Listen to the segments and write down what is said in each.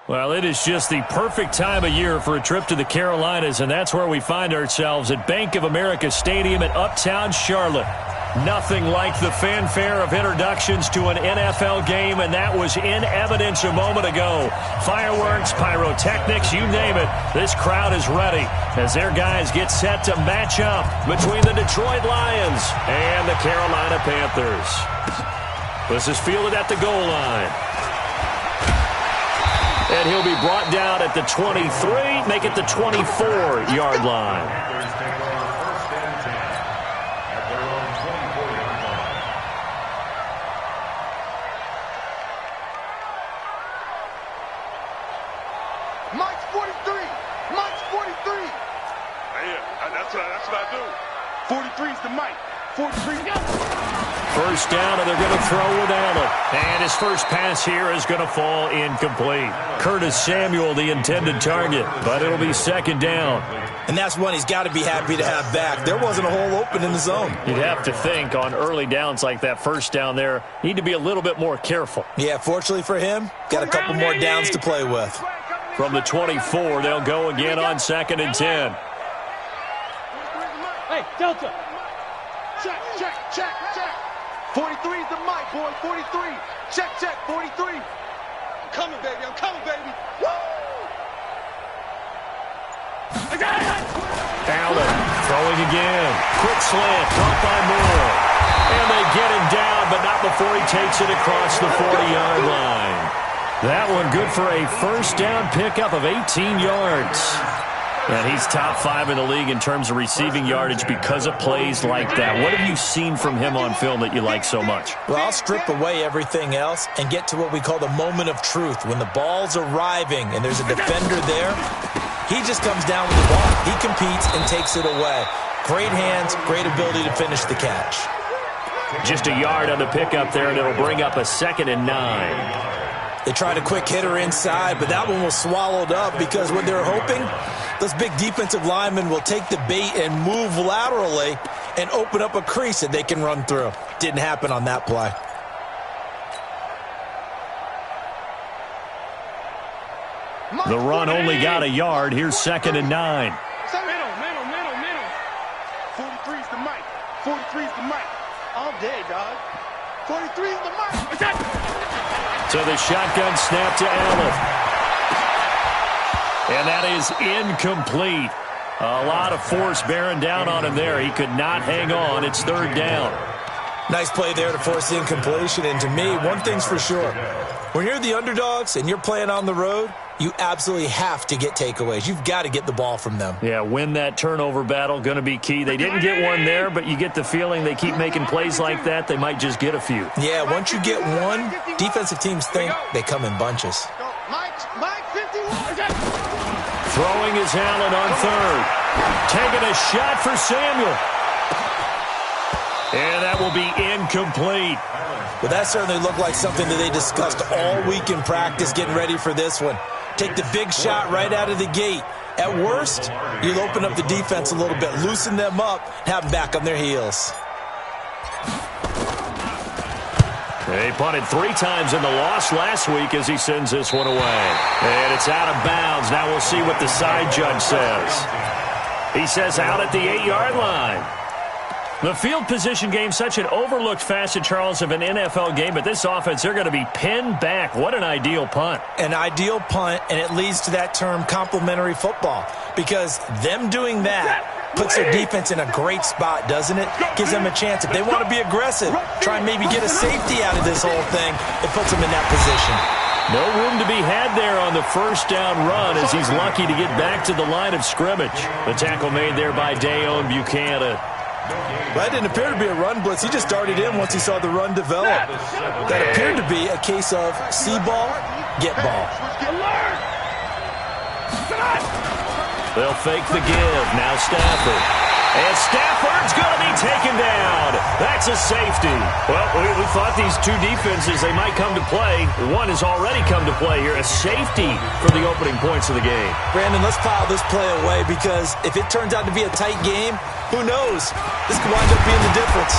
Well, it is just the perfect time of year for a trip to the Carolinas, and that's where we find ourselves at Bank of America Stadium in Uptown Charlotte. Nothing like the fanfare of introductions to an NFL game, and that was in evidence a moment ago. Fireworks, pyrotechnics, you name it. This crowd is ready as their guys get set to match up between the Detroit Lions and the Carolina Panthers. This is fielded at the goal line. And he'll be brought down at the 23, make it the 24-yard line. Mike's 43. Mike's 43. Yeah, that's what I do. 43 is the Mike. 43. First down, and they're going to throw with Allen. And his first pass here is going to fall incomplete. Curtis Samuel, the intended target, but it'll be second down. And that's one he's got to be happy to have back. There wasn't a hole open in the zone. You'd have to think on early downs like that first down there, need to be a little bit more careful. Yeah, fortunately for him, got a couple more downs to play with. From the 24, they'll go again on 2nd and 10. Hey, Delta. Check, check, check, check. 43 is the mic, boy. 43. Check, check. 43. I'm coming, baby. I'm coming, baby. Woo! Allen throwing again. Quick slant, caught by Moore. And they get him down, but not before he takes it across the 40-yard line. That one good for a first down pickup of 18 yards. And he's top 5 in the league in terms of receiving yardage because of plays like that. What have you seen from him on film that you like so much? Well, I'll strip away everything else and get to what we call the moment of truth. When the ball's arriving and there's a defender there, he just comes down with the ball. He competes and takes it away. Great hands, great ability to finish the catch. Just a yard on the pickup there, and it'll bring up a 2nd and 9. They tried a quick hitter inside, but that one was swallowed up because what they're hoping, those big defensive linemen will take the bait and move laterally and open up a crease that they can run through. Didn't happen on that play. The run only got a yard. Here's 2nd and 9. Middle. 43 is the mic. 43 is the mic. All day, dog. 43 is the mic. So the shotgun snap to Allen. And that is incomplete. A lot of force bearing down on him there. He could not hang on. It's 3rd down. Nice play there to force the incompletion. And to me, one thing's for sure. When you're the underdogs and you're playing on the road, you absolutely have to get takeaways. You've got to get the ball from them. Yeah, win that turnover battle, going to be key. They didn't get one there, but you get the feeling they keep making plays like that, they might just get a few. Yeah, once you get one, defensive teams think they come in bunches. Mike 51. Throwing is Allen on 3rd. Taking a shot for Samuel. And that will be incomplete. Well, that certainly looked like something that they discussed all week in practice getting ready for this one. Take the big shot right out of the gate. At worst, you'll open up the defense a little bit, loosen them up, have them back on their heels. He punted 3 times in the loss last week as he sends this one away. And it's out of bounds. Now we'll see what the side judge says. He says out at the 8-yard line. The field position game, such an overlooked facet, Charles, of an NFL game, but this offense, they're going to be pinned back. What an ideal punt. An ideal punt, and it leads to that term complementary football, because them doing that puts their defense in a great spot, doesn't it? Gives them a chance. If they want to be aggressive, try and maybe get a safety out of this whole thing, it puts them in that position. No room to be had there on the first down run as he's lucky to get back to the line of scrimmage. The tackle made there by Dayon Buchanan. That didn't appear to be a run blitz. He just darted in once he saw the run develop. That appeared to be a case of see ball, get ball. They'll fake the give. Now Stafford. And Stafford's going to be taken down. That's a safety. Well, we thought these two defenses, they might come to play. One has already come to play here. A safety for the opening points of the game. Brandon, let's file this play away, because if it turns out to be a tight game, who knows? This could wind up being the difference.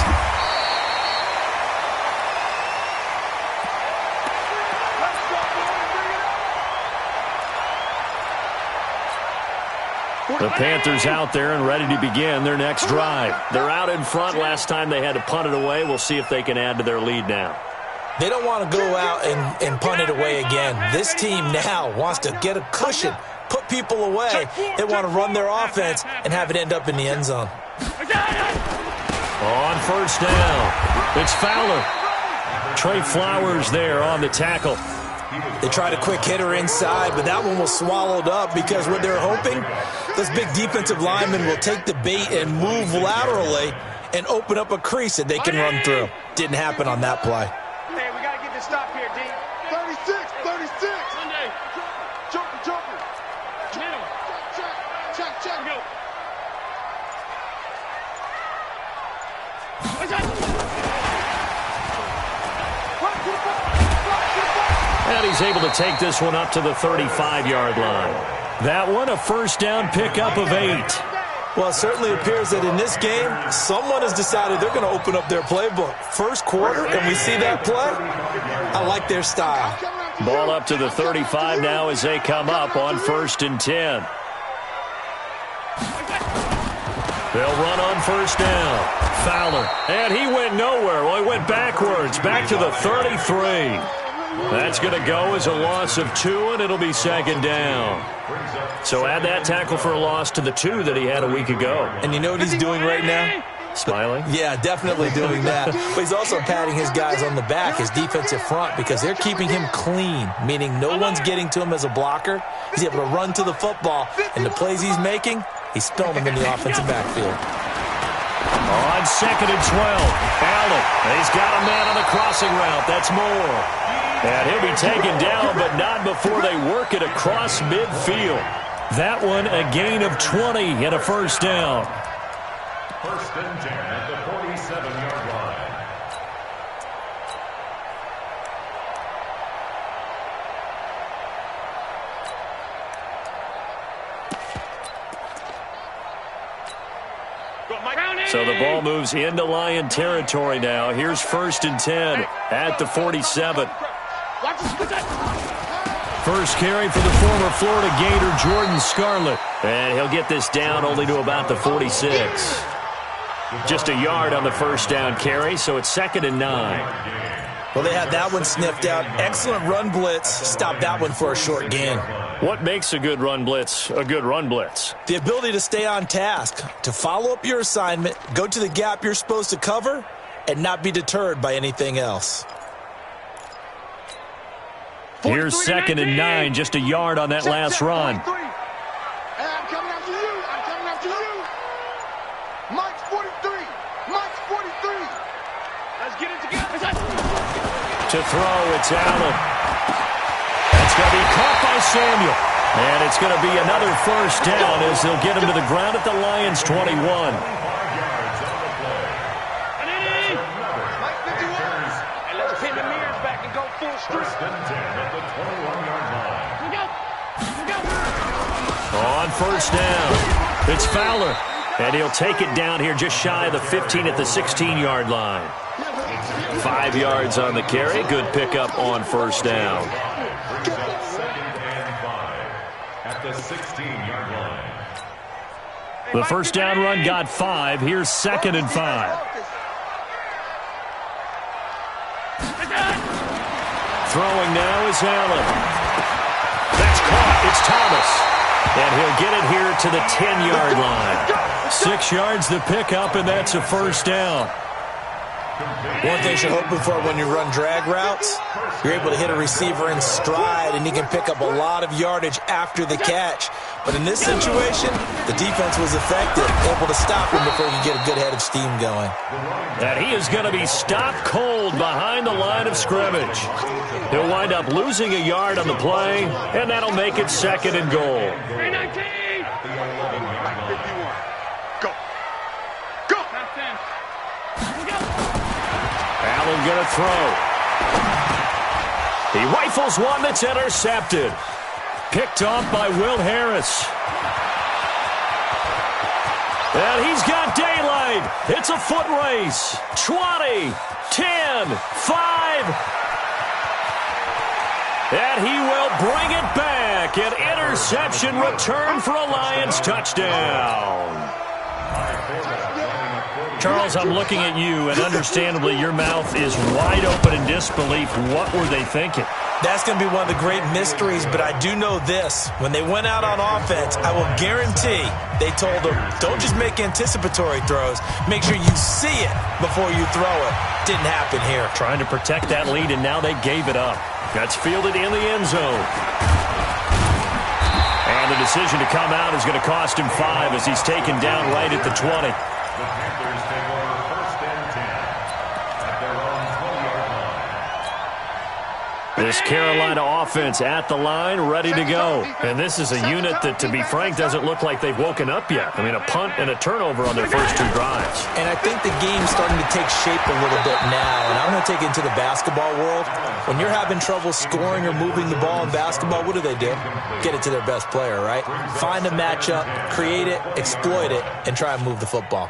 The Panthers out there and ready to begin their next drive. They're out in front. Last time they had to punt it away. We'll see if they can add to their lead now. They don't want to go out and punt it away again. This team now wants to get a cushion, put people away. They want to run their offense and have it end up in the end zone. On first down, it's Fowler. Trey Flowers there on the tackle. They tried a quick hitter inside, but that one was swallowed up because what they're hoping, those big defensive linemen will take the bait and move laterally and open up a crease that they can run through. Didn't happen on that play. Hey, we got to get this stop here, D. 36, 36. Sunday. Joker. Middle. Check. Go. And he's able to take this one up to the 35-yard line. That one, a first down pickup of 8. Well, it certainly appears that in this game, someone has decided they're going to open up their playbook. First quarter, and we see that play. I like their style. Ball up to the 35 now as they come up on 1st and 10. They'll run on first down. Fowler. And he went nowhere. Well, he went backwards, back to the 33. That's going to go as a loss of 2, and it'll be 2nd down. So add that tackle for a loss to the 2 that he had a week ago. And you know what he's doing right now? Smiling? Yeah, definitely doing that. But he's also patting his guys on the back, his defensive front, because they're keeping him clean, meaning no one's getting to him as a blocker. He's able to run to the football, and the plays he's making, he's spilling them in the offensive backfield. On 2nd and 12, Allen. He's got a man on the crossing route. That's Moore. And he'll be taken down, but not before they work it across midfield. That one, a gain of 20 and a first down. 1st and 10 at the 47-yard line. So the ball moves into Lion territory now. Here's 1st and 10 at the 47. First carry for the former Florida Gator, Jordan Scarlett. And he'll get this down only to about the 46. Just a yard on the first down carry, so it's 2nd and 9. Well, they had that one sniffed out. Excellent run blitz. Stop that one for a short gain. What makes a good run blitz a good run blitz? The ability to stay on task, to follow up your assignment, go to the gap you're supposed to cover, and not be deterred by anything else. Here's 2nd and 9, just a yard on that last run. I'm coming after you. Mike's 43. Let's get it together. To throw, it's Allen. That's going to be caught by Samuel. And it's going to be another first down as they'll get him to the ground at the Lions' 21. On first down, it's Fowler. And he'll take it down here just shy of the 15 at the 16-yard line. 5 yards on the carry. Good pickup on first down. 2nd and 5 at the 16-yard line. The first down run got 5. Here's 2nd and 5. Throwing now is Allen. That's caught. It's Thomas. And he'll get it here to the 10-yard line. 6 yards the pickup, and that's a first down. One thing you're hoping for when you run drag routes, you're able to hit a receiver in stride, and he can pick up a lot of yardage after the catch. But in this situation, the defense was effective, able to stop him before he could get a good head of steam going. And he is going to be stopped cold behind the line of scrimmage. He'll wind up losing a yard on the play, and that'll make it 2nd and goal. 319. Allen going to throw. He rifles one that's intercepted. Picked off by Will Harris. And he's got daylight. It's a foot race. 20, 10, 5. And he will bring it back. back, and interception, return for a Lions touchdown. Charles, I'm looking at you, and understandably your mouth is wide open in disbelief. What were they thinking? That's going to be one of the great mysteries, but I do know this. When they went out on offense, I will guarantee they told them, don't just make anticipatory throws. Make sure you see it before you throw it. Didn't happen here. Trying to protect that lead, and now they gave it up. That's fielded in the end zone. And the decision to come out is going to cost him 5 as he's taken down right at the 20. The Panthers take over 1st and 10 at their own 20-yard line. This Carolina offense at the line, ready to go. And this is a unit that, to be frank, doesn't look like they've woken up yet. I mean, a punt and a turnover on their first 2 drives. And I think the game's starting to take shape a little bit now. And I'm going to take it into the basketball world. When you're having trouble scoring or moving the ball in basketball, what do? Get it to their best player, right? Find a matchup, create it, exploit it, and try and move the football.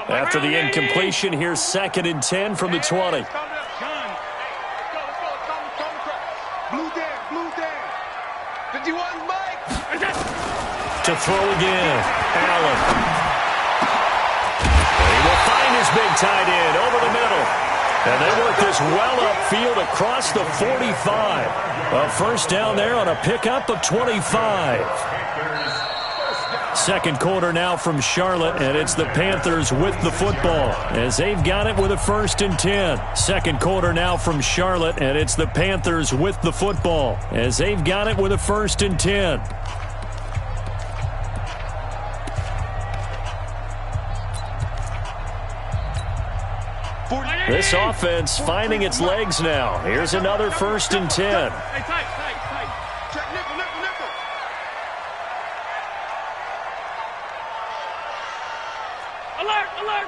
After the incompletion, here's 2nd and 10 from the 20. Blue there. 51, Mike. To throw again, Allen. He will find his big tight end over the middle. And they work this well upfield across the 45. A first down there on a pickup of 25. Second quarter now from Charlotte, and it's the Panthers with the football as they've got it with a 1st and 10. Second quarter now from Charlotte, and it's the Panthers with the football as they've got it with a 1st and 10. This offense finding its legs now. Here's another 1st and 10. Check nickel.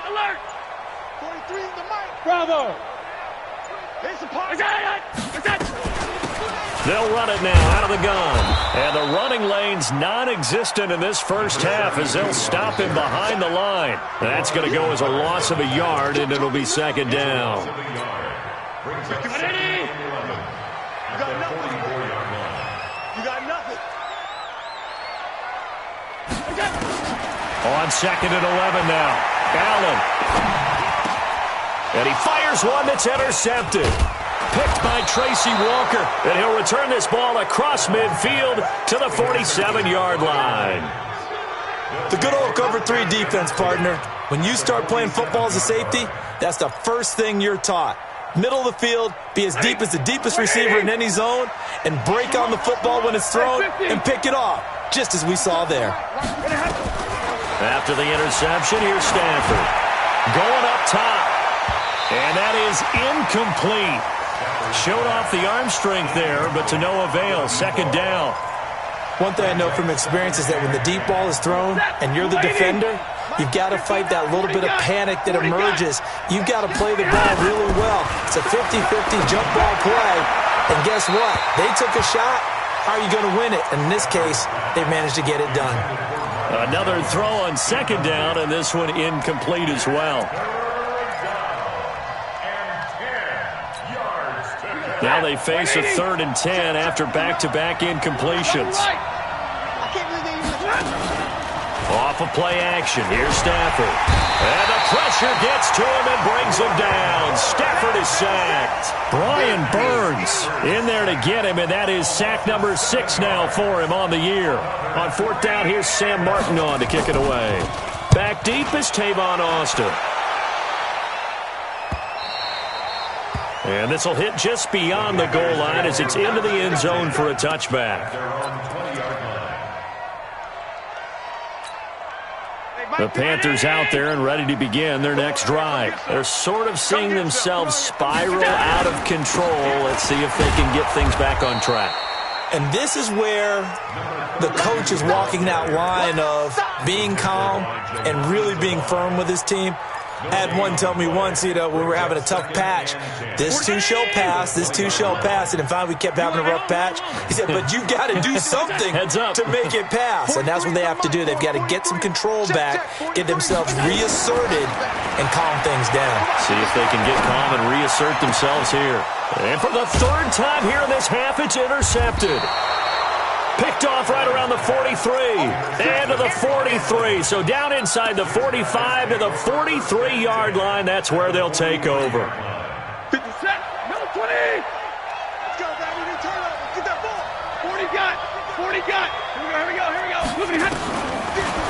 Alert. 43 is the mic. Bravo. Here's the part. They'll run it now out of the gun. And the running lane's non-existent in this first half as they'll stop him behind the line. That's going to go as a loss of a yard, and it'll be 2nd down. You got nothing. On 2nd and 11 now. Allen. And he fires one that's intercepted. Picked by Tracy Walker. And he'll return this ball across midfield to the 47-yard line. The good old cover 3 defense, partner. When you start playing football as a safety, that's the first thing you're taught. Middle of the field, be as deep as the deepest receiver in any zone, and break on the football when it's thrown and pick it off, just as we saw there. After the interception, here's Stafford. Going up top. And that is incomplete. Showed off the arm strength there, but to no avail. 2nd down. One thing I know from experience is that when the deep ball is thrown and you're the defender, you've got to fight that little bit of panic that emerges. You've got to play the ball really well. It's a 50-50 jump ball play. And guess what? They took a shot. How are you going to win it? And in this case, they managed to get it done. Another throw on 2nd down, and this one incomplete as well. Now they face a 3rd and 10 after back-to-back incompletions. Off of play action. Here's Stafford. And the pressure gets to him and brings him down. Stafford is sacked. Brian Burns in there to get him, and that is sack number 6 now for him on the year. On 4th down, here's Sam Martin on to kick it away. Back deep is Tavon Austin. And this will hit just beyond the goal line as it's into the end zone for a touchback. The Panthers out there and ready to begin their next drive. They're sort of seeing themselves spiral out of control. Let's see if they can get things back on track. And this is where the coach is walking that line of being calm and really being firm with his team. I had one tell me once, we were having a tough patch. This too shall pass, this too shall pass. And finally we kept having a rough patch. He said, but you got to do something to make it pass. And that's what they have to do. They've got to get some control back, get themselves reasserted, and calm things down. See if they can get calm and reassert themselves here. And for the third time here in this half, it's intercepted. Picked off right around the 43 and to the 43. So down inside the 45 to the 43-yard line. That's where they'll take over. 50 set, number 20. Let's go, baby. New turnover. Get that ball. 40 got. 40 got. Here we go.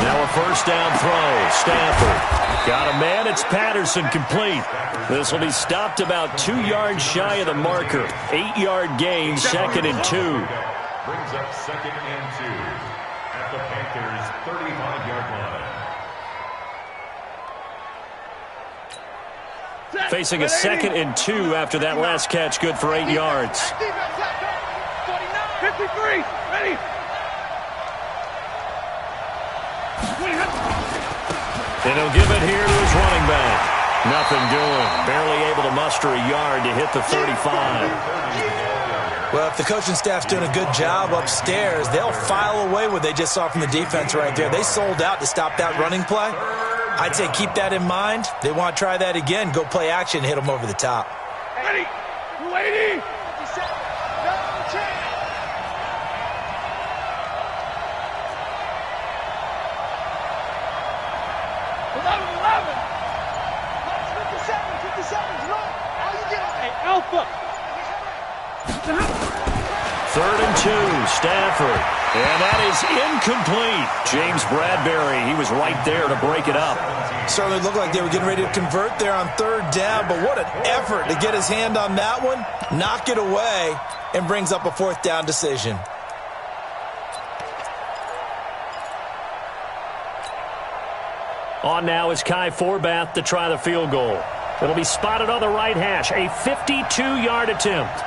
Now a first down throw. Stafford. Got a man. It's Patterson complete. This will be stopped about 2 yards shy of the marker. 8-yard gain, 2nd and 2. Brings up 2nd and 2 at the Panthers' 35-yard line. Facing a 2nd and 2 after that last catch, good for 8 yards. 53, ready. And he'll give it here to his running back. Nothing doing. Barely able to muster a yard to hit the 35. Well, if the coaching staff's doing a good job upstairs, they'll file away what they just saw from the defense right there. They sold out to stop that running play. I'd say keep that in mind. They want to try that again. Go play action, hit them over the top. Ready. 280. 3rd and 2, Stafford. And that is incomplete. James Bradbury, he was right there to break it up. Certainly looked like they were getting ready to convert there on 3rd down, but what an effort to get his hand on that one, knock it away, and brings up a 4th down decision. On now is Kai Forbath to try the field goal. It'll be spotted on the right hash, a 52-yard attempt.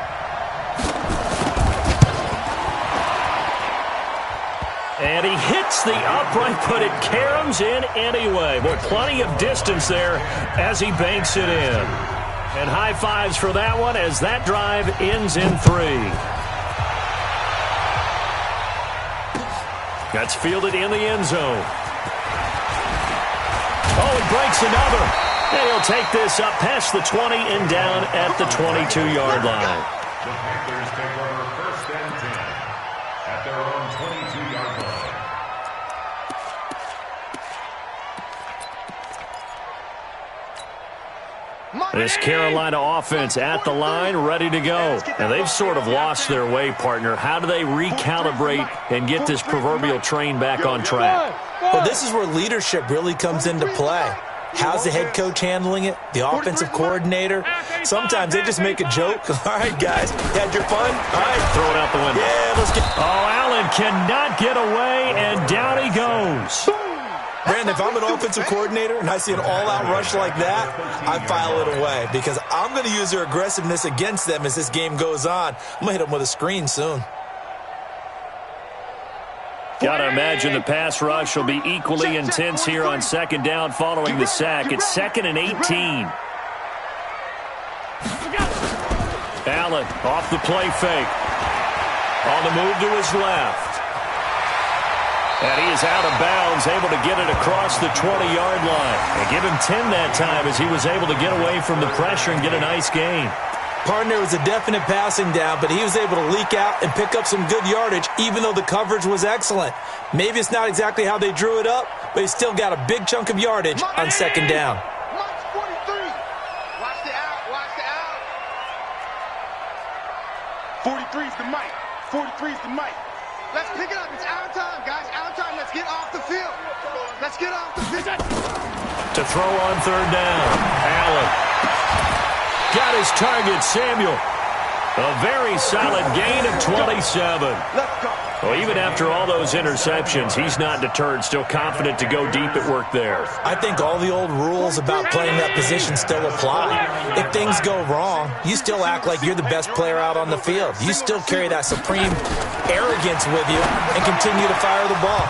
And he hits the upright, but it caroms in anyway. Boy, plenty of distance there as he banks it in. And high fives for that one as that drive ends in 3. That's fielded in the end zone. Oh, he breaks another. And he'll take this up past the 20 and down at the 22-yard line. The Panthers take over 1st and 10 at their own 22-yard line. This Carolina offense at the line, ready to go. And they've sort of lost their way, partner. How do they recalibrate and get this proverbial train back on track? Well, this is where leadership really comes into play. How's the head coach handling it? The offensive coordinator? Sometimes they just make a joke. All right, guys, had your fun? All right. Throw it out the window. Yeah, let's get... Oh, Allen cannot get away, and down he goes. Brandon, if I'm an offensive coordinator and I see an all-out rush like that, I file it away because I'm going to use their aggressiveness against them as this game goes on. I'm going to hit them with a screen soon. Got to imagine the pass rush will be equally intense here on 2nd down following the sack. It's 2nd and 18. Allen off the play fake. On the move to his left. And he is out of bounds, able to get it across the 20-yard line. And give him 10 that time as he was able to get away from the pressure and get a nice gain. Partner was a definite passing down, but he was able to leak out and pick up some good yardage, even though the coverage was excellent. Maybe it's not exactly how they drew it up, but he still got a big chunk of yardage on 2nd down. March 43. Watch the out. Watch the out. 43 is the mic. 43 is the mic. Let's pick it up. It's out of time, guys. Out of time. Let's get off the field. Let's get off the field. To throw on 3rd down. Allen. Got his target, Samuel. A very solid gain of 27. Let's go. Well, even after all those interceptions, he's not deterred, still confident to go deep at work there. I think all the old rules about playing that position still apply. If things go wrong, you still act like you're the best player out on the field. You still carry that supreme arrogance with you and continue to fire the ball.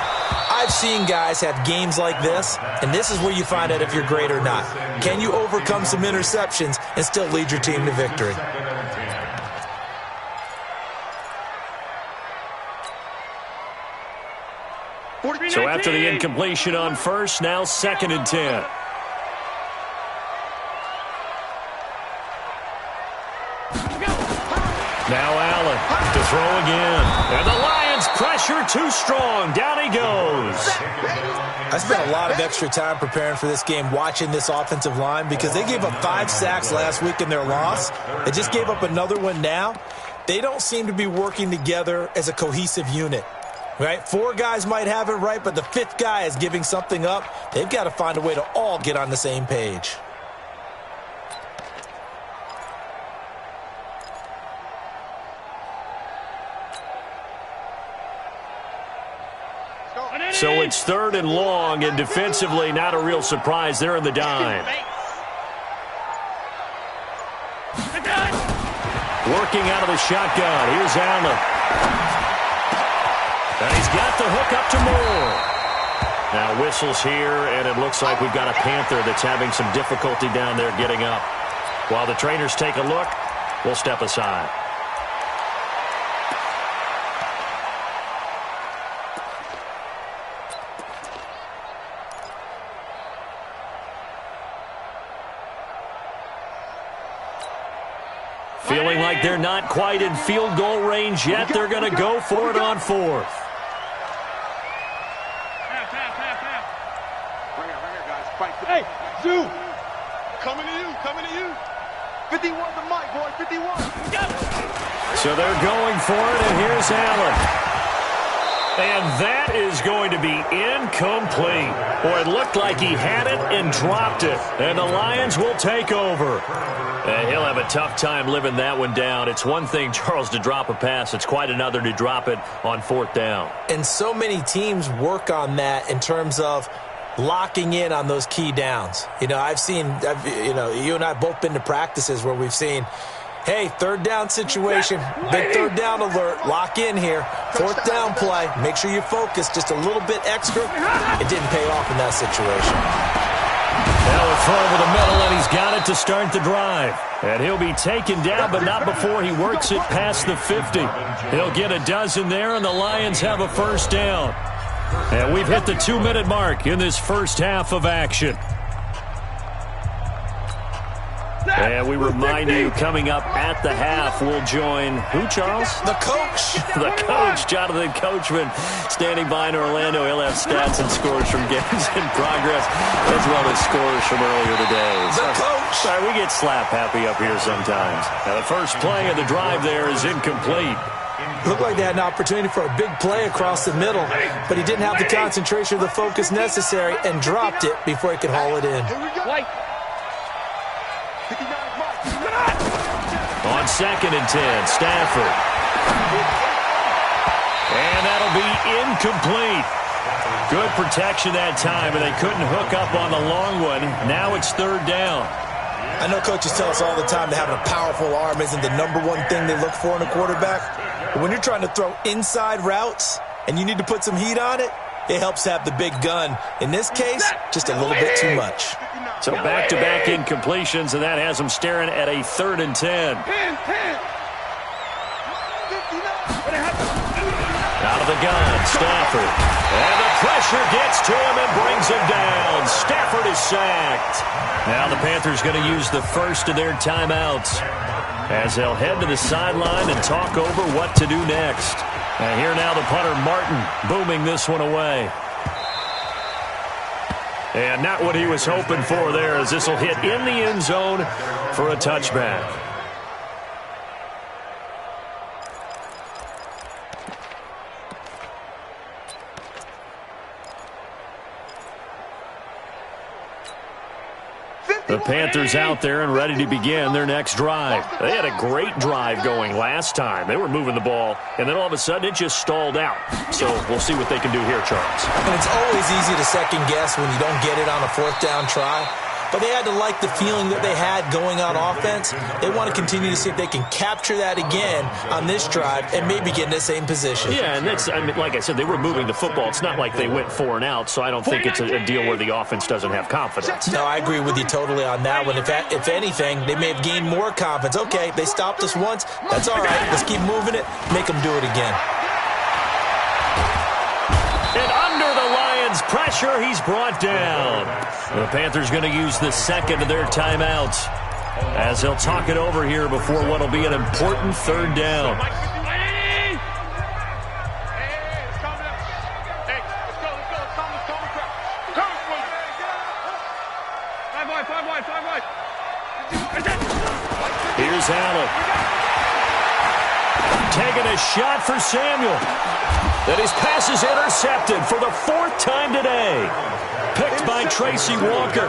I I've seen guys have games like this, and this is where you find out if you're great or not. Can you overcome some interceptions and still lead your team to victory? So after the incompletion on first, now 2nd and 10. Now Allen to throw again. And the Lions pressure too strong. Down he goes. I spent a lot of extra time preparing for this game watching this offensive line because they gave up 5 sacks last week in their loss. They just gave up another one now. They don't seem to be working together as a cohesive unit. Right? 4 guys might have it right, but the 5th guy is giving something up. They've got to find a way to all get on the same page. So it's 3rd and long, and defensively not a real surprise. They're in the dime. Working out of the shotgun. Here's Allen. And he's got the hook up to Moore. Now whistles here, and it looks like we've got a Panther that's having some difficulty down there getting up. While the trainers take a look, we'll step aside. Feeling like they're not quite in field goal range yet. They're going to go for it on 4th. Hey, Zoo! Coming to you, coming to you. 51 the mic, boy, 51. So they're going for it, and here's Allen. And that is going to be incomplete. Boy, it looked like he had it and dropped it. And the Lions will take over. And he'll have a tough time living that one down. It's one thing, Charles, to drop a pass. It's quite another to drop it on 4th down. And so many teams work on that in terms of locking in on those key downs. You know, you and I both been to practices where we've seen, hey, 3rd down situation, big 3rd down alert, lock in here, 4th down play, make sure you focus just a little bit extra. It didn't pay off in that situation. Now a throw over the middle, and he's got it to start the drive. And he'll be taken down, but not before he works it past the 50. He'll get a dozen there, and the Lions have a 1st down. And we've hit the 2-minute mark in this first half of action. And we remind you, coming up at the half, we'll join who, Charles? The coach. The coach, Jonathan Coachman, standing by in Orlando. He'll have stats and scores from games in progress, as well as scores from earlier today. The coach. Sorry, we get slap happy up here sometimes. Now, the first play of the drive there is incomplete. Looked like they had an opportunity for a big play across the middle, but he didn't have the concentration or the focus necessary and dropped it before he could haul it in. On 2nd and 10, Stafford. And that'll be incomplete. Good protection that time, and they couldn't hook up on the long one. Now it's 3rd down. I know coaches tell us all the time that having a powerful arm isn't the #1 thing they look for in a quarterback. But when you're trying to throw inside routes and you need to put some heat on it, it helps have the big gun. In this case, just a little bit too much. So back-to-back incompletions, and that has them staring at a 3rd and 10. Out of the gun, Stafford. And the pressure gets to him and brings him down. Stafford is sacked. Now the Panthers going to use the first of their timeouts as they'll head to the sideline and talk over what to do next. And here now the punter, Martin, booming this one away. And not what he was hoping for there, as this will hit in the end zone for a touchback. The Panthers out there and ready to begin their next drive. They had a great drive going last time. They were moving the ball, and then all of a sudden it just stalled out. So we'll see what they can do here, Charles. And it's always easy to second guess when you don't get it on a 4th down try. but they had to like the feeling that they had going on offense. They want to continue to see if they can capture that again on this drive and maybe get in the same position. Yeah, and that's, I mean, like I said, they were moving the football. It's not like they went 4 and out, so I don't think it's a deal where the offense doesn't have confidence. No, I agree with you totally on that one. If anything, they may have gained more confidence. Okay, they stopped us once. That's all right. Let's keep moving it. Make them do it again. And under the Lions' pressure, he's brought down. The Panthers going to use the second of their timeouts as they'll talk it over here before what will be an important third down. Here's Allen. Taking a shot for Samuel. And his pass is intercepted for the 4th time today. Picked by Tracy Walker.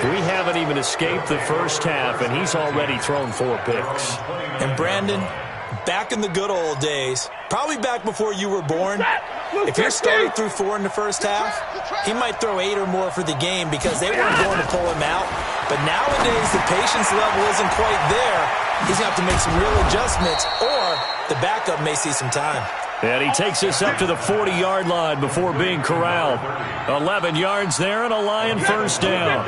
We haven't even escaped the first half, and he's already thrown 4 picks. And Brandon, back in the good old days, probably back before you were born, if you're starting through 4 in the first half, he might throw 8 or more for the game because they weren't going to pull him out. But nowadays, the patience level isn't quite there. He's going to have to make some real adjustments, or the backup may see some time. And he takes us up to the 40-yard line before being corralled. 11 yards there and a Lion first down.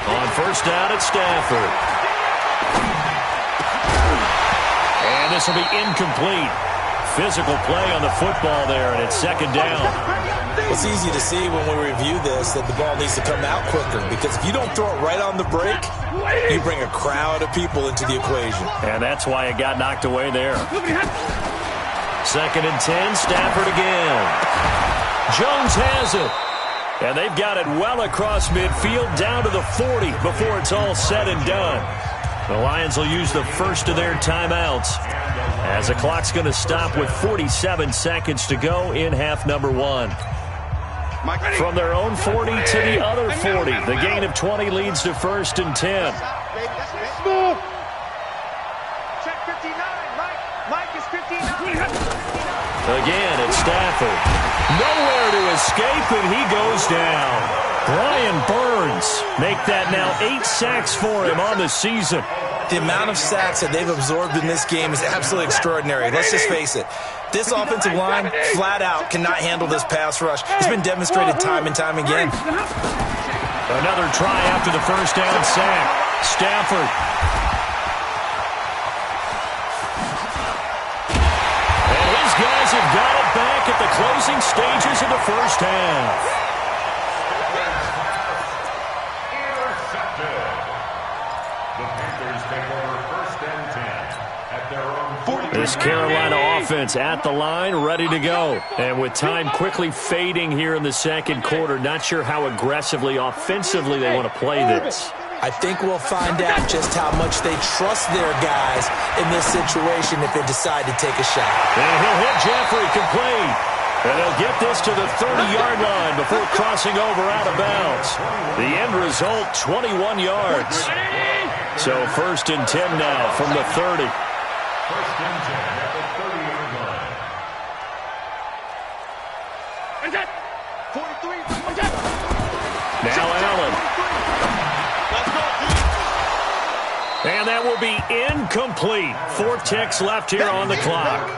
On first down at Stafford. And this will be incomplete. Physical play on the football there, and it's second down. It's easy to see when we review this that the ball needs to come out quicker, because if you don't throw it right on the break, you bring a crowd of people into the equation. And that's why it got knocked away there. Second and 10, Stafford again. Jones has it. And they've got it well across midfield down to the 40 before it's all said and done. The Lions will use the first of their timeouts as the clock's going to stop with 47 seconds to go in half number 1. From their own 40 to the other 40. The gain of 20 leads to first and 10. Again, it's Stafford. Nowhere to escape, and he goes down. Brian Burns make that now 8 sacks for him on the season. The amount of sacks that they've absorbed in this game is absolutely extraordinary. Let's just face it. This offensive line, flat out, cannot handle this pass rush. It's been demonstrated time and time again. Another try after the first down sack. Stafford. And his guys have got it back at the closing stages of the first half. This Carolina offense at the line, ready to go. And with time quickly fading here in the second quarter, not sure how aggressively, offensively they want to play this. I think we'll find out just how much they trust their guys in this situation if they decide to take a shot. And he'll hit Jeffrey complete. And they'll get this to the 30-yard line before crossing over out of bounds. The end result, 21 yards. So first and 10 now from the 30. First and 10 at the 30-yard line. Now Allen. And that will be incomplete. 4 ticks left here on the clock.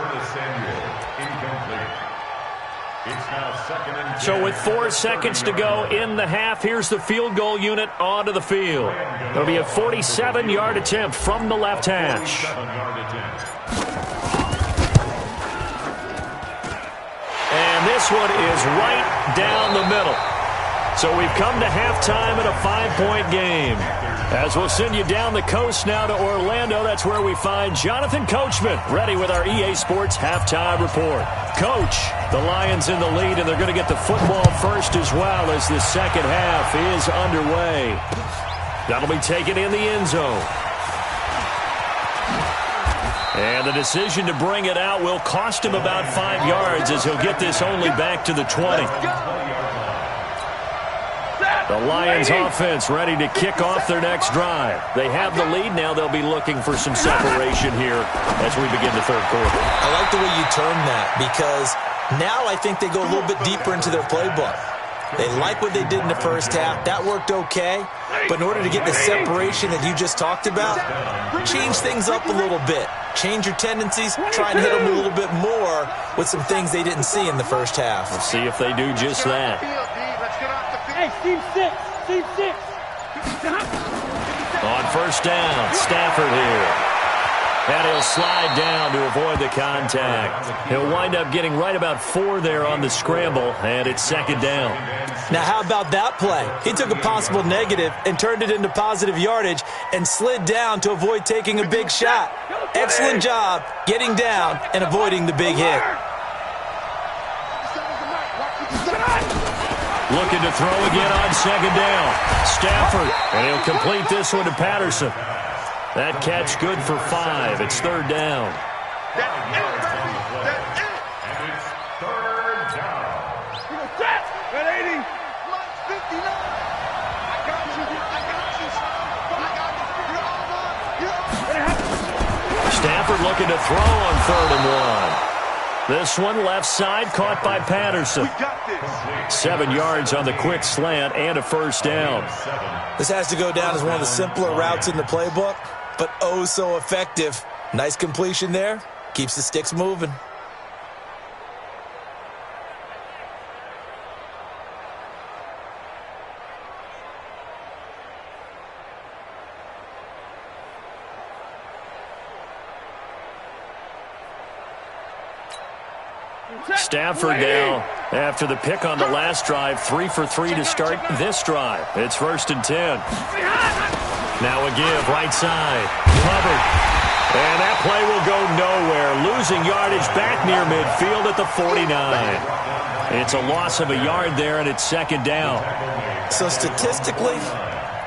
So with 4 seconds to go in the half, here's the field goal unit onto the field. It'll be a 47-yard attempt from the left hash. And this one is right down the middle. So we've come to halftime in a 5-point game. As we'll send you down the coast now to Orlando, that's where we find Jonathan Coachman, ready with our EA Sports Halftime Report. Coach, the Lions in the lead, and they're going to get the football first as well as the second half is underway. That'll be taken in the end zone. And the decision to bring it out will cost him about 5 yards as he'll get this only back to the 20. The Lions offense ready to kick off their next drive. They have the lead now. They'll be looking for some separation here as we begin the third quarter. I like the way you term that, because Now I think they go a little bit deeper into their playbook. They like what they did in the first half. That worked okay. But in order to get the separation that you just talked about, change things up a little bit. Change your tendencies. Try and hit them a little bit more with some things they didn't see in the first half. We'll see if they do just that. Hey, Team 6. Team 6. On first down, Stafford here. And he'll slide down to avoid the contact. He'll wind up getting right about 4 there on the scramble, and it's second down. Now, how about that play? He took a possible negative and turned it into positive yardage and slid down to avoid taking a big shot. Excellent job getting down and avoiding the big hit. Looking to throw again on second down. Stafford, and he'll complete this one to Patterson. That catch good for 5. It's third down. And it's third down. Red 80. 59. I got you. Stafford looking to throw on 3rd and 1. This one left side caught by Patterson. We got this. 7 yards on the quick slant and a first down. This has to go down as one of the simpler routes in the playbook, but oh so effective. Nice completion there. Keeps the sticks moving. Stafford now after the pick on the last drive, 3 for 3 to start this drive. It's 1st and 10. Now a give right side, covered, and that play will go nowhere. Losing yardage back near midfield at the 49. It's a loss of a yard there, and it's second down. So statistically,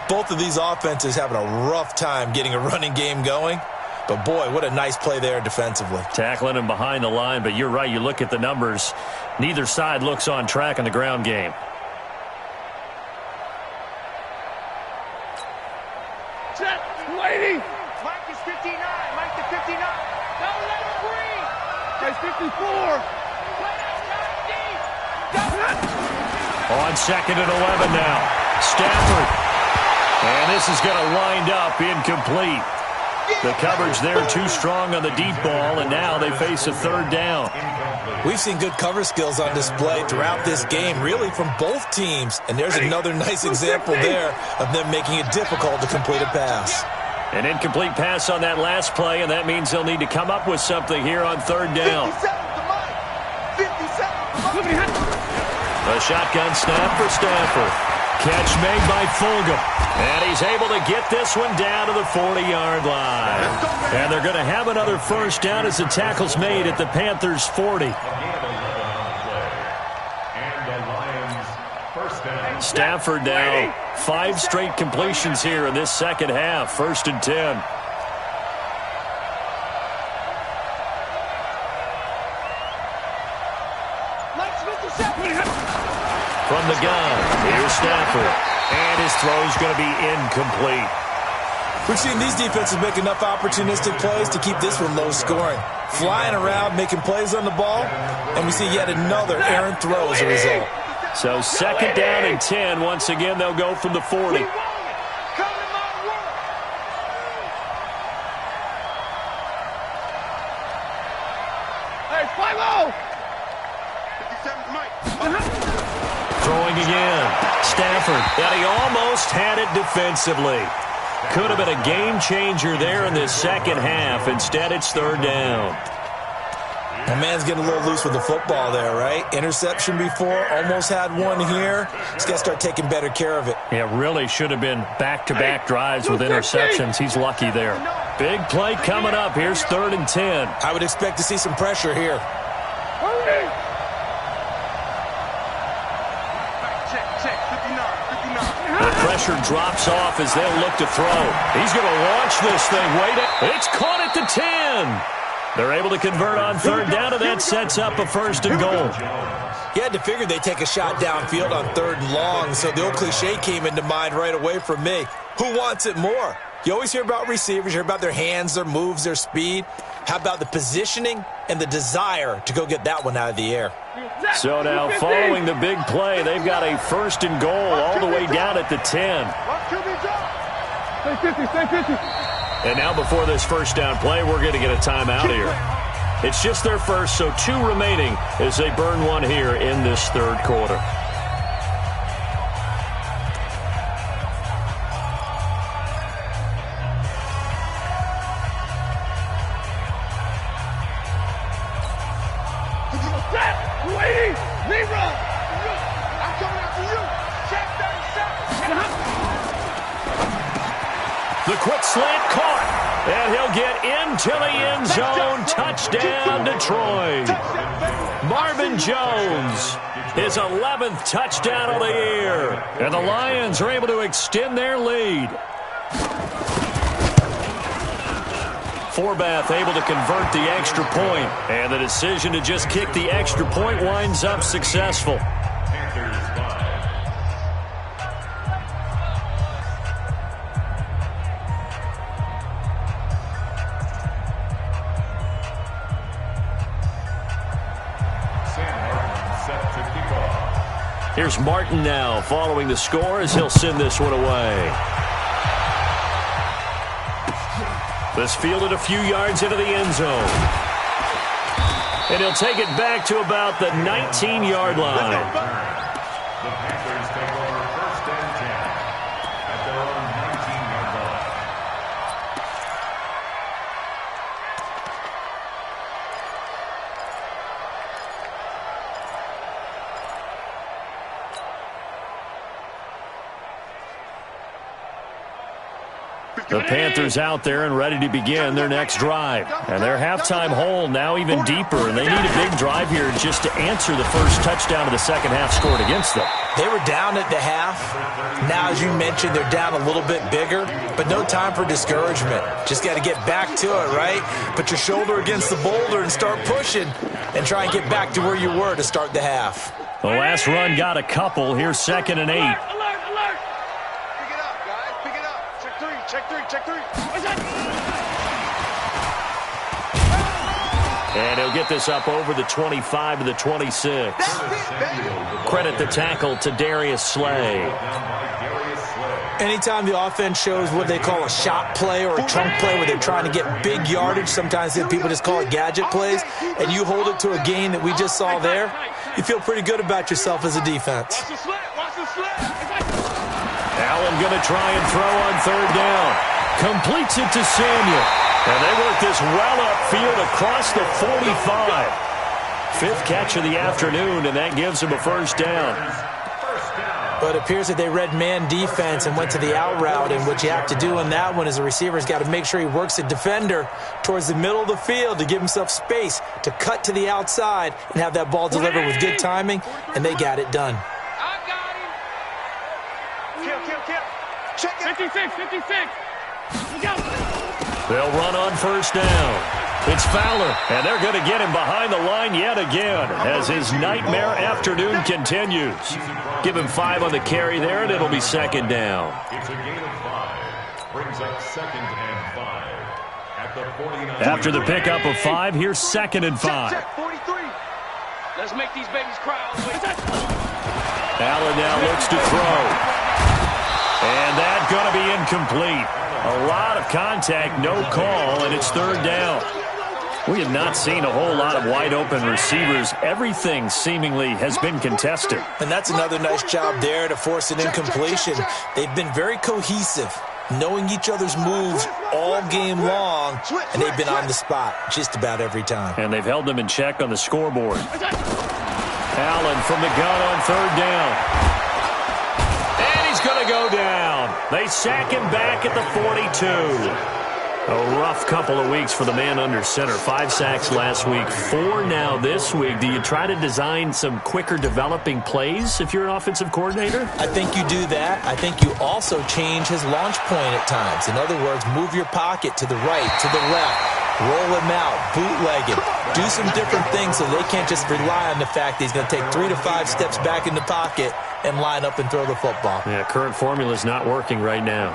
both of these offenses having a rough time getting a running game going. But, boy, what a nice play there defensively. Tackling him behind the line, but you're right. You look at the numbers. Neither side looks on track in the ground game. Check. 280. Mike is 59. Mike to 59. Don't let him breathe. That's 54. On 2nd and 11 now. Stafford. And this is going to wind up incomplete. The coverage there too strong on the deep ball, and now they face a 3rd down. We've seen good cover skills on display throughout this game, really from both teams. And there's another nice example there of them making it difficult to complete a pass. An incomplete pass on that last play, and that means they'll need to come up with something here on 3rd down. 57 A shotgun snap for Stafford. Catch made by Fulgham. And he's able to get this one down to the 40-yard line. And they're going to have another first down as the tackle's made at the Panthers' 40. Stafford now 5 straight completions here in this second half. 1st and 10. From the gun, here's Stafford. And his throw's going to be incomplete. We've seen these defenses make enough opportunistic plays to keep this one low scoring. Flying around, making plays on the ball, and we see yet another errant throw as a result. So 2nd down and 10. Once again, they'll go from the 40. Hey, 5-0. 57 Mike. Throwing again. Stafford. And he almost had it defensively. Could have been a game changer there in this second half. Instead, it's 3rd down. My man's getting a little loose with the football there, right? Interception before, almost had one here. He's got to start taking better care of it. Yeah, really should have been back-to-back drives with interceptions. He's lucky there. Big play coming up. Here's 3rd and 10. I would expect to see some pressure here. Check. 59. The pressure drops off as they'll look to throw. He's going to launch this thing. It's caught at the 10. They're able to convert on 3rd down, and that sets up a 1st and goal. You had to figure they'd take a shot downfield on 3rd and long, so the old cliche came into mind right away from me. Who wants it more? You always hear about receivers, you hear about their hands, their moves, their speed. How about the positioning and the desire to go get that one out of the air? So now following the big play, they've got a 1st and goal all the way down at the 10. And now before this first down play, we're going to get a timeout here. It's just their first, so 2 remaining as they burn one here in this third quarter. The quick slant caught, and he'll get into the end zone. Touchdown, Detroit. Marvin Jones, his 11th touchdown of the year. And the Lions are able to extend their lead. Forbath able to convert the extra point, and the decision to just kick the extra point winds up successful. Here's Martin now following the score as he'll send this one away. This fielded a few yards into the end zone. And he'll take it back to about the 19-yard line. The Panthers take over 1st and 10 at their own 19-yard line. The Panthers out there and ready to begin their next drive. And their halftime hole now even deeper, and they need a big drive here just to answer the first touchdown of the second half scored against them. They were down at the half. Now, as you mentioned, they're down a little bit bigger, but no time for discouragement. Just got to get back to it, right? Put your shoulder against the boulder and start pushing and try and get back to where you were to start the half. The last run got a couple. Here's 2nd and 8. Alert! Pick it up, guys. Pick it up. Check 3. Check 3. Check 3. And he'll get this up over the 25 to the 26. Credit the tackle to Darius Slay. Anytime the offense shows what they call a shot play or a trunk play where they're trying to get big yardage, sometimes people just call it gadget plays, and you hold it to a gain that we just saw there, you feel pretty good about yourself as a defense. Allen going to try and throw on 3rd down. Completes it to Samuel. And they work this well upfield across the 45. 5th catch of the afternoon, and that gives them a 1st down. But it appears that they read man defense and went to the out route, and what you have to do in that one is the receiver's got to make sure he works the defender towards the middle of the field to give himself space to cut to the outside and have that ball delivered with good timing, and they got it done. I got him. Kill. Check it. 56. Look out. They'll run on 1st down. It's Fowler, and they're going to get him behind the line yet again as his nightmare afternoon continues. Give him 5 on the carry there, and it'll be 2nd down. It's a gain of 5. Brings up 2nd and 5 at the 49. After the pickup of 5, here's 2nd and 5. Check 43. Let's make these babies cry. Allen now looks to throw. And that's going to be incomplete. A lot of contact, no call, and it's 3rd down. We have not seen a whole lot of wide-open receivers. Everything seemingly has been contested. And that's another nice job there to force an incompletion. They've been very cohesive, knowing each other's moves all game long, and they've been on the spot just about every time. And they've held them in check on the scoreboard. Allen from the gun on 3rd down. And he's going to go down. They sack him back at the 42. A rough couple of weeks for the man under center. 5 sacks last week, 4 now this week. Do you try to design some quicker developing plays if you're an offensive coordinator? I think you do that. I think you also change his launch point at times. In other words, move your pocket to the right, to the left, roll him out, bootleg him. Do some different things so they can't just rely on the fact that he's going to take 3 to 5 steps back in the pocket and line up and throw the football. Yeah, current formula is not working right now.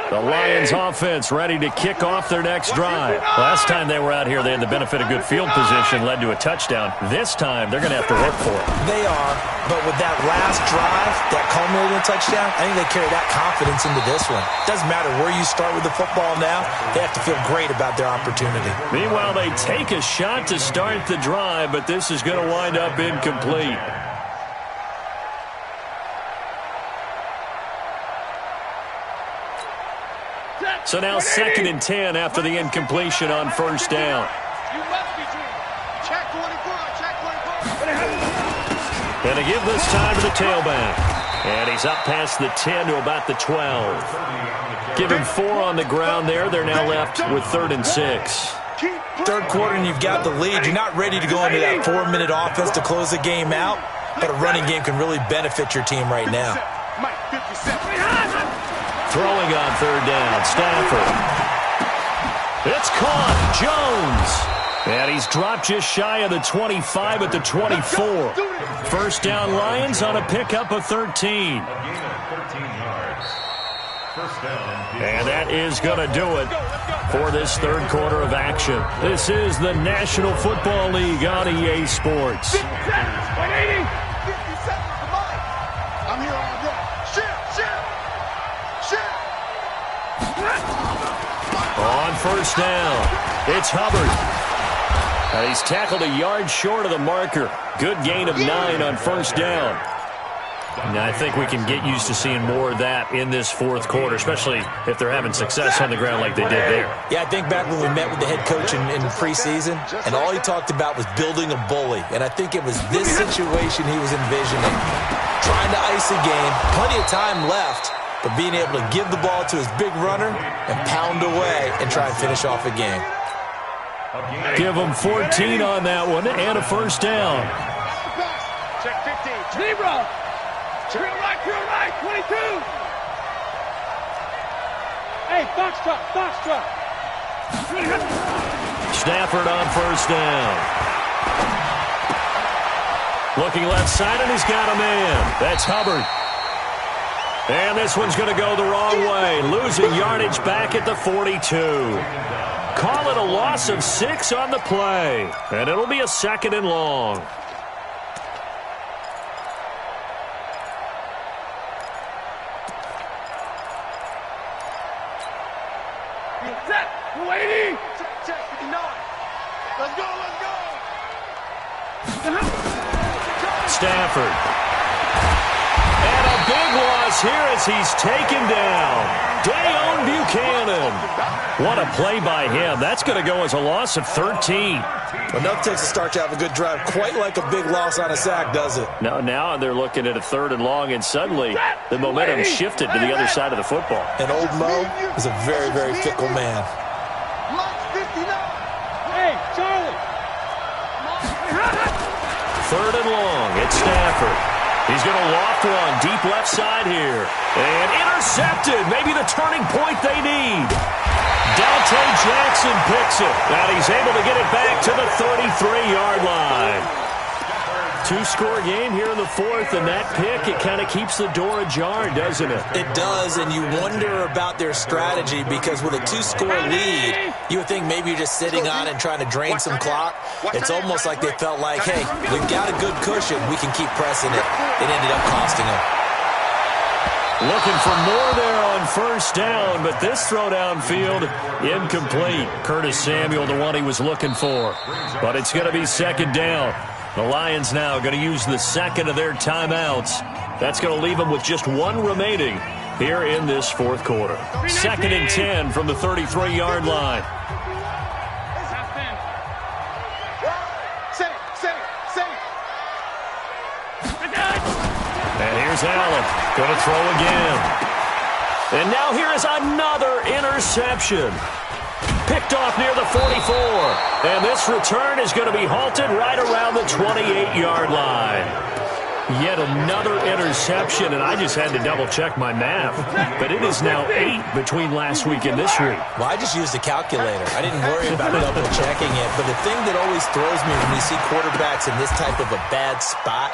The Lions offense ready to kick off their next drive. Last time they were out here, they had the benefit of good field position, led to a touchdown. This time, they're going to have to work for it. They are, but with that last drive, that culminating touchdown, I think they carry that confidence into this one. Doesn't matter where you start with the football now, they have to feel great about their opportunity. Meanwhile, they take a shot to start the drive, but this is going to wind up incomplete. So now 2nd and 10 after the incompletion on first down. You must be dreaming. Check 24, check 24. And they give this time to the tailback. And he's up past the 10 to about the 12. Give him 4 on the ground there. They're now left with 3rd and 6. Third quarter and you've got the lead. You're not ready to go into that 4-minute offense to close the game out, but a running game can really benefit your team right now. Throwing on 3rd down, Stafford. It's caught, Jones. And he's dropped just shy of the 25 at the 24. First down, Lions on a pickup of 13. And that is going to do it for this third quarter of action. This is the National Football League on EA Sports. I'm here all day. On first down, it's Hubbard. He's tackled a yard short of the marker. Good gain of 9 on first down. Now, I think we can get used to seeing more of that in this fourth quarter, especially if they're having success on the ground like they did there. Yeah, I think back when we met with the head coach in preseason, and all he talked about was building a bully. And I think it was this situation he was envisioning. Trying to ice a game, plenty of time left, but being able to give the ball to his big runner and pound away and try and finish off a game. Give him 14 on that one and a first down. Check 15. Zebra. Pure right, 22. Hey, Foxtrot. Stafford on first down. Looking left side, and he's got a man. That's Hubbard. And this one's going to go the wrong way. Losing yardage back at the 42. Call it a loss of 6 on the play. And it'll be a 2nd and long. Set. 280. Check 59. Let's go. Stafford. And a big loss here as he's taken down. Dayon Buchanan. What a play by him. That's going to go as a loss of 13. Enough takes to start to have a good drive, quite like a big loss on a sack, does it? Now they're looking at a 3rd and long, and suddenly the momentum shifted to the other side of the football. And old Mo is a very, very fickle man. Mike 59. Hey, Charlie. 3rd and long. It's Stafford. He's going to loft one deep left side here. And intercepted. Maybe the turning point they need. Dante Jackson picks it. And he's able to get it back to the 33-yard line. 2-score game here in the 4th, and that pick, it kind of keeps the door ajar, doesn't it? It does, and you wonder about their strategy because with a 2-score lead, you would think maybe you're just sitting on and trying to drain some clock. It's almost like they felt like, hey, we've got a good cushion. We can keep pressing it. It ended up costing them. Looking for more there on first down, but this throw downfield, incomplete. Curtis Samuel, the one he was looking for. But it's going to be 2nd down. The Lions now going to use the 2nd of their timeouts. That's going to leave them with just 1 remaining here in this 4th quarter. 2nd and 10 from the 33-yard line. And here's Allen. Going to throw again. And now here is another interception. Picked off near the 44. And this return is going to be halted right around the 28-yard line. Yet another interception, and I just had to double-check my math. But it is now 8 between last week and this week. Well, I just used a calculator. I didn't worry about double-checking it. But the thing that always throws me when we see quarterbacks in this type of a bad spot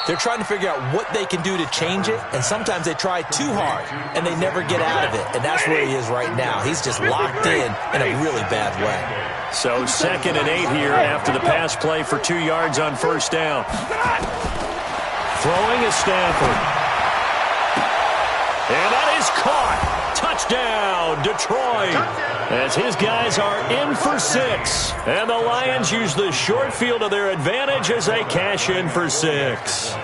They're trying to figure out what they can do to change it, and sometimes they try too hard, and they never get out of it, and that's where he is right now. He's just locked in a really bad way. So 2nd and 8 here after the pass play for 2 yards on first down. Throwing is Stafford. And that is caught. Touchdown, Detroit. As his guys are in for 6. And the Lions use the short field to their advantage as they cash in for 6.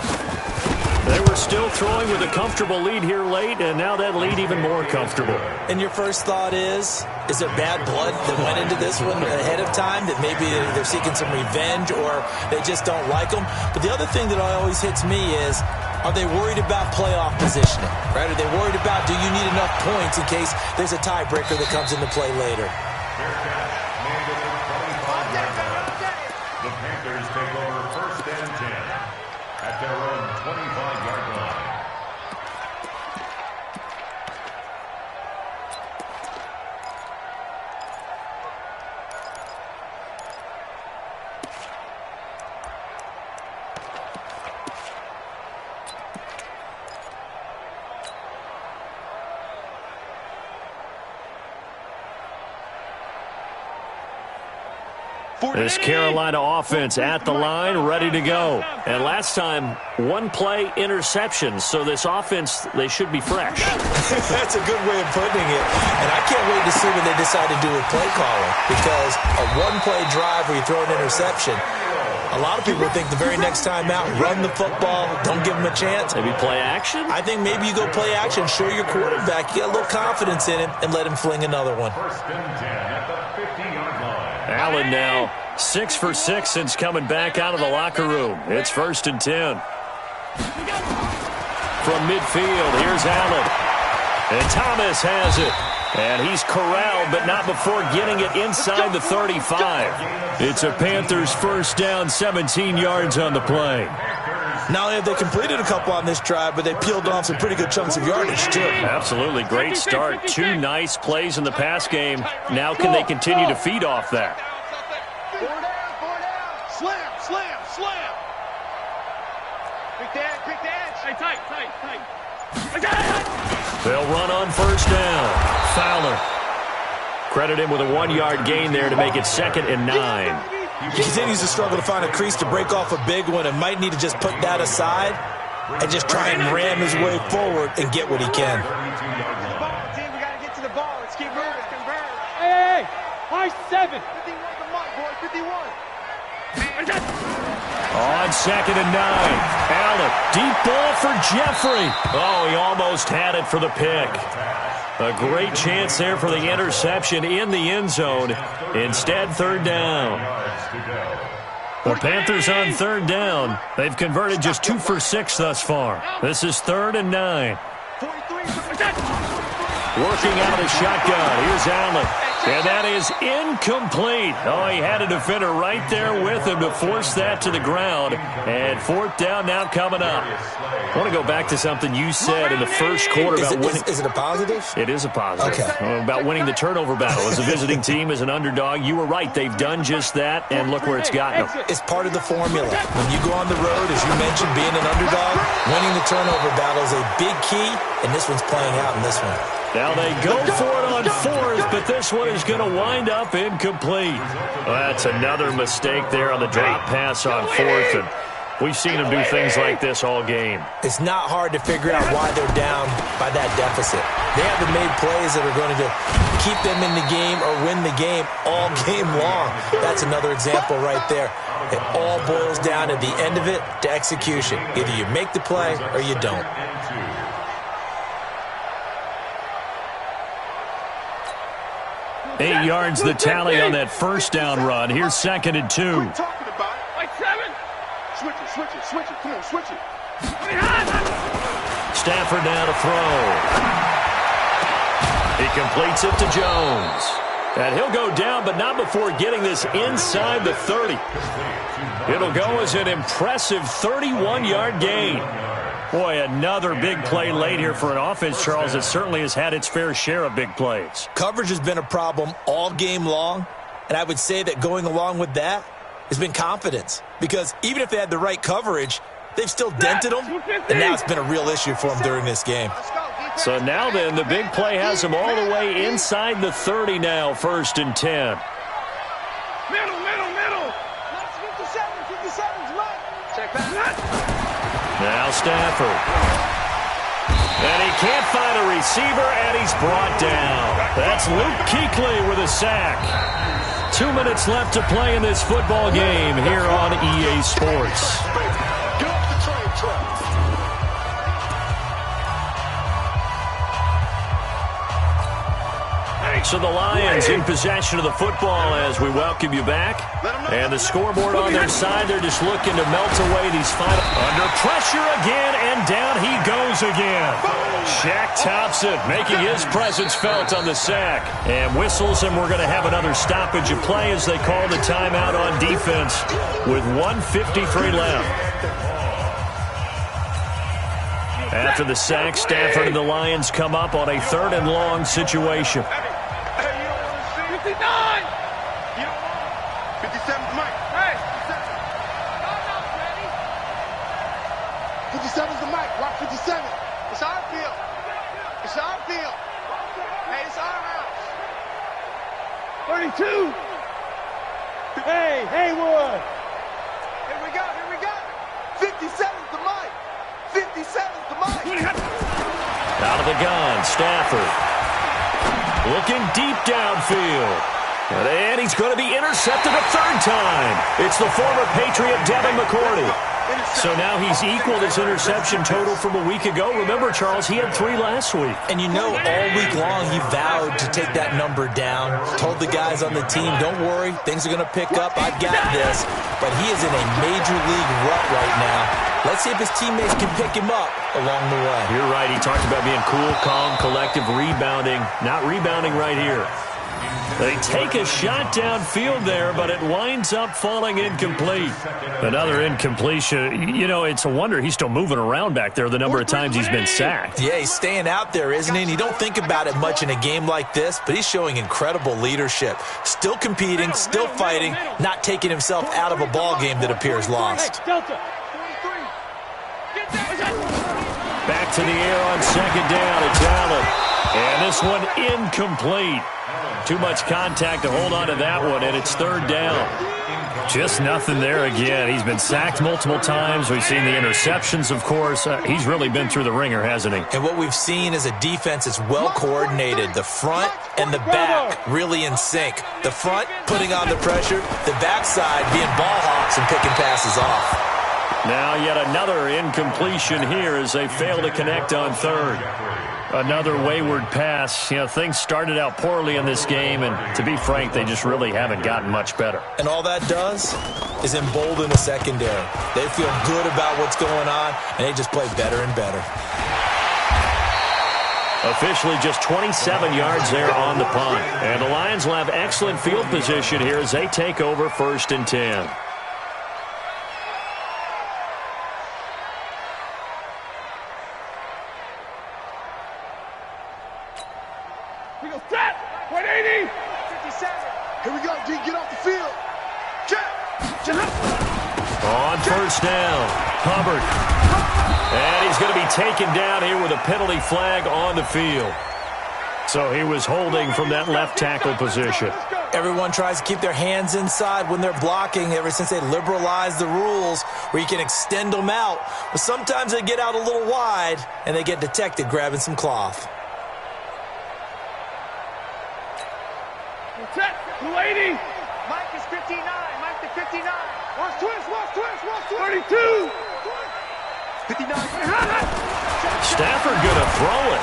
They were still throwing with a comfortable lead here late, and now that lead even more comfortable. And your first thought is there bad blood that went into this one ahead of time, that maybe they're seeking some revenge or they just don't like them? But the other thing that always hits me is, are they worried about playoff positioning? Right? Are they worried about, do you need enough points in case there's a tiebreaker that comes into play later? The Panthers take over 1st and 10 at their own 25-yard line. This Carolina offense at the line, ready to go. And last time, 1-play interception. So this offense, they should be fresh. That's a good way of putting it. And I can't wait to see what they decide to do with play calling. Because a 1-play drive where you throw an interception, a lot of people think the very next time out, run the football, don't give them a chance. Maybe play action? I think maybe you go play action, show your quarterback, you get a little confidence in him, and let him fling another one. 1st and 10 at the 50-yard line. Allen now 6 for 6 since coming back out of the locker room. It's 1st and 10. From midfield, here's Allen. And Thomas has it. And he's corralled, but not before getting it inside the 35. It's a Panthers 1st down, 17 yards on the play. Not only have they completed a couple on this drive, but they peeled off some pretty good chunks of yardage, too. Absolutely. Great start. 2 nice plays in the pass game. Now can they continue to feed off that? 4 down. Slam, slam, slam. Pick the edge. Hey, tight. They'll run on 1st down. Fowler. Credit him with a 1-yard gain there to make it 2nd and 9. He continues to struggle to find a crease to break off a big one and might need to just put that aside and just try and ram his way forward and get what he can. We got to get to the ball. Let's keep moving. Hey. High 7. 51 the mark, boy. 51. On 2nd and 9. Allen. Deep ball for Jeffrey. Oh, he almost had it for the pick. A great chance there for the interception in the end zone. Instead, 3rd down. The Panthers on 3rd down. They've converted just 2 for 6 thus far. This is 3rd and 9. Working out of the shotgun. Here's Allen. And that is incomplete. Oh, he had a defender right there with him to force that to the ground. And 4th down now coming up. I want to go back to something you said in the first quarter about winning. Is it a positive? It is a positive. Okay. About winning the turnover battle. As a visiting team, as an underdog, you were right. They've done just that, and look where it's gotten them. It's part of the formula. When you go on the road, as you mentioned, being an underdog, winning the turnover battle is a big key, and this one's playing out in this one. Now they go for it on 4th, but this one is going to wind up incomplete. Well, that's another mistake there on the drop pass on 4th, and we've seen them do things like this all game. It's not hard to figure out why they're down by that deficit. They haven't made plays that are going to keep them in the game or win the game all game long. That's another example right there. It all boils down at the end of it to execution. Either you make the play or you don't. 8 yards the tally on that 1st down run. Here's 2nd and 2. What are you talking about? Like 7. Switch it. Come on, switch it. Stafford now to throw. He completes it to Jones. And he'll go down, but not before getting this inside the 30. It'll go as an impressive 31-yard gain. Boy, another big play late here for an offense, Charles, that certainly has had its fair share of big plays. Coverage has been a problem all game long, and I would say that going along with that has been confidence. Because even if they had the right coverage, they've still dented them, and now it's been a real issue for them during this game. So now then, the big play has them all the way inside the 30 now, 1st and 10. Middle. 57's right. Check back. Now Stafford. And he can't find a receiver, and he's brought down. That's Luke Kuechly with a sack. 2 minutes left to play in this football game here on EA Sports. Get off the train track. So the Lions in possession of the football as we welcome you back. And the scoreboard on their side, they're just looking to melt away these final. Under pressure again, and down he goes again. Shaq Thompson making his presence felt on the sack. And whistles, and we're going to have another stoppage of play as they call the timeout on defense with 1:53 left. After the sack, Stafford and the Lions come up on a 3rd and long situation. 59! You don't want 57's Mike. Hey! 57's the Mike. Rock 57. It's our field. It's our field. Hey, it's our house. 32! Hey, Haywood! Here we go. 57's the Mike. 57's the Mike. Out of the gun, Stafford. Looking deep downfield. And he's going to be intercepted a 3rd time. It's the former Patriot Devin McCourty. So now he's equaled his interception total from a week ago. Remember, Charles, he had 3 last week. And you know, all week long he vowed to take that number down. Told the guys on the team, don't worry, things are going to pick up. I've got this. But he is in a major league rut right now. Let's see if his teammates can pick him up along the way. You're right. He talked about being cool, calm, collective, rebounding. Not rebounding right here. They take a shot downfield there, but it winds up falling incomplete. Another incompletion. You know, it's a wonder he's still moving around back there the number of times he's been sacked. Yeah, he's staying out there, isn't he? And you don't think about it much in a game like this, but he's showing incredible leadership. Still competing, still fighting, not taking himself out of a ball game that appears lost. Back to the air on 2nd down. It's Allen. And this one incomplete. Too much contact to hold on to that one, and it's 3rd down. Just nothing there again. He's been sacked multiple times. We've seen the interceptions, of course. He's really been through the ringer, hasn't he? And what we've seen is a defense that's well coordinated. The front and the back really in sync. The front putting on the pressure, the backside being ball hawks and picking passes off. Now yet another incompletion here as they fail to connect on 3rd. Another wayward pass. You know, things started out poorly in this game, and to be frank, they just really haven't gotten much better. And all that does is embolden the secondary. They feel good about what's going on, and they just play better and better. Officially just 27 yards there on the punt. And the Lions will have excellent field position here as they take over 1st and 10. We go set. 180. 57. Here we go, D. Get off the field. Check. On 1st down, Hubbard. And he's going to be taken down here with a penalty flag on the field. So he was holding from that left tackle position. Everyone tries to keep their hands inside when they're blocking ever since they liberalized the rules where you can extend them out. But sometimes they get out a little wide and they get detected grabbing some cloth. Set. 280. Mike is 59. Mike to 59. Watch twist. 32. 59. Stafford going to throw it.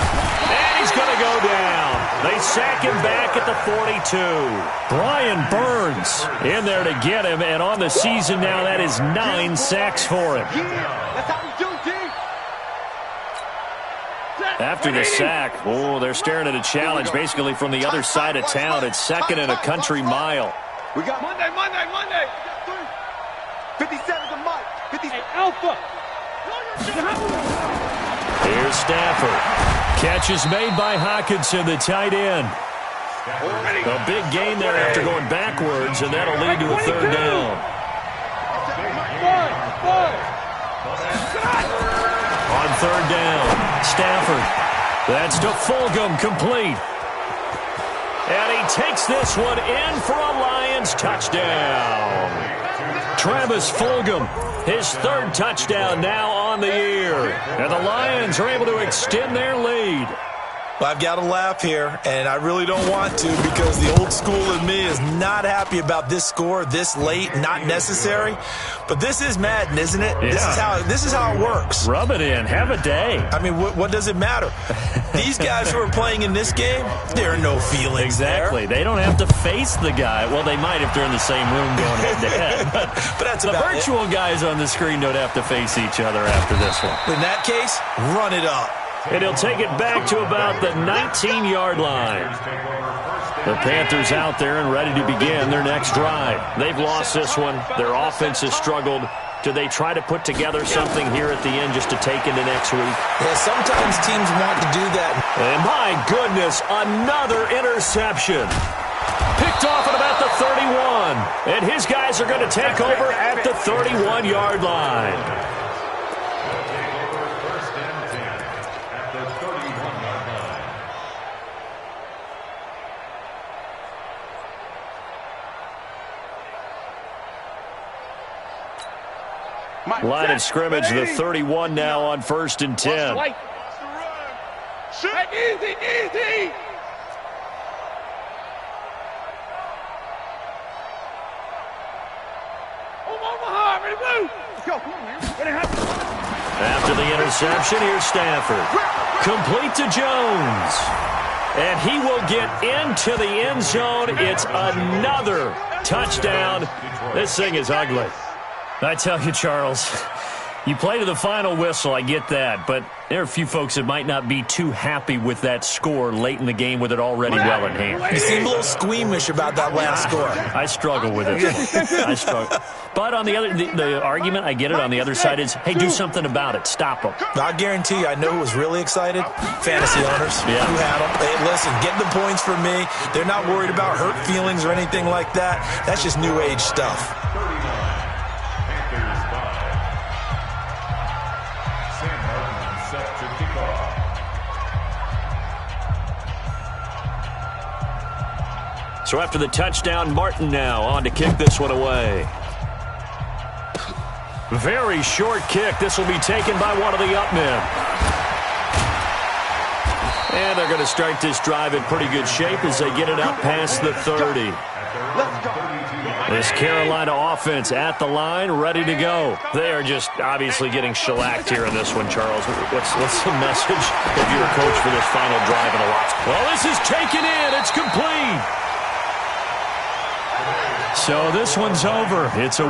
And he's going to go down. They sack him back at the 42. Brian Burns in there to get him. And on the season now, that is 9 sacks for him. Yeah, that's how we do, D. After the sack, they're staring at a challenge basically from the other side of town. It's 2nd and a country mile. We got Monday. 57 to Mike. 50. Hey, Alpha. Here's Stafford. Catch is made by Hawkinson, the tight end. A big gain there after going backwards, and that'll lead to a 3rd down. On third down, Stafford. That's to Fulgham, complete. And he takes this one in for a Lions touchdown. Travis Fulgham, his third touchdown now on the year. And the Lions are able to extend their lead. Well, I've got to laugh here, and I really don't want to because the old school in me is not happy about this score this late, not necessary. But this is Madden, isn't it? Yeah. This is how it works. Rub it in. Have a day. I mean, what does it matter? These guys who are playing in this game, there are no feelings Exactly. there. They don't have to face the guy. Well, they might if they're in the same room going head-to-head. But that's the about virtual guys on the screen don't have to face each other after this one. In that case, run it up. And he'll take it back to about the 19-yard line. The Panthers out there and ready to begin their next drive. They've lost this one. Their offense has struggled. Do they try to put together something here at the end just to take into next week? Yeah, sometimes teams want to do that. And my goodness, another interception. Picked off at about the 31. And his guys are going to take over at the 31-yard line. Line of scrimmage, the 31 now on 1st and 10. Shoot. Easy, easy. Omaha, ready to move. Let's go. Come on, man. After the interception, here's Stafford. Complete to Jones. And he will get into the end zone. It's another touchdown. This thing is ugly. I tell you, Charles, you play to the final whistle, I get that, but there are a few folks that might not be too happy with that score late in the game with it already well in hand. You seem a little squeamish about that last score. I struggle with it. I struggle. But on the other, the argument, I get it, on the other side is, hey, do something about it. Stop them. I guarantee you, I know who was really excited. Fantasy owners who had them. Hey, listen, get the points for me. They're not worried about hurt feelings or anything like that. That's just new age stuff. So after the touchdown, Martin now on to kick this one away. Very short kick. This will be taken by one of the up men. And they're going to start this drive in pretty good shape as they get it up past the 30. This Carolina offense at the line, ready to go. They are just obviously getting shellacked here in this one, Charles. What's the message if you're a coach for this final drive in a lot? Well, this is taken in. It's complete. So this one's over. It's a win.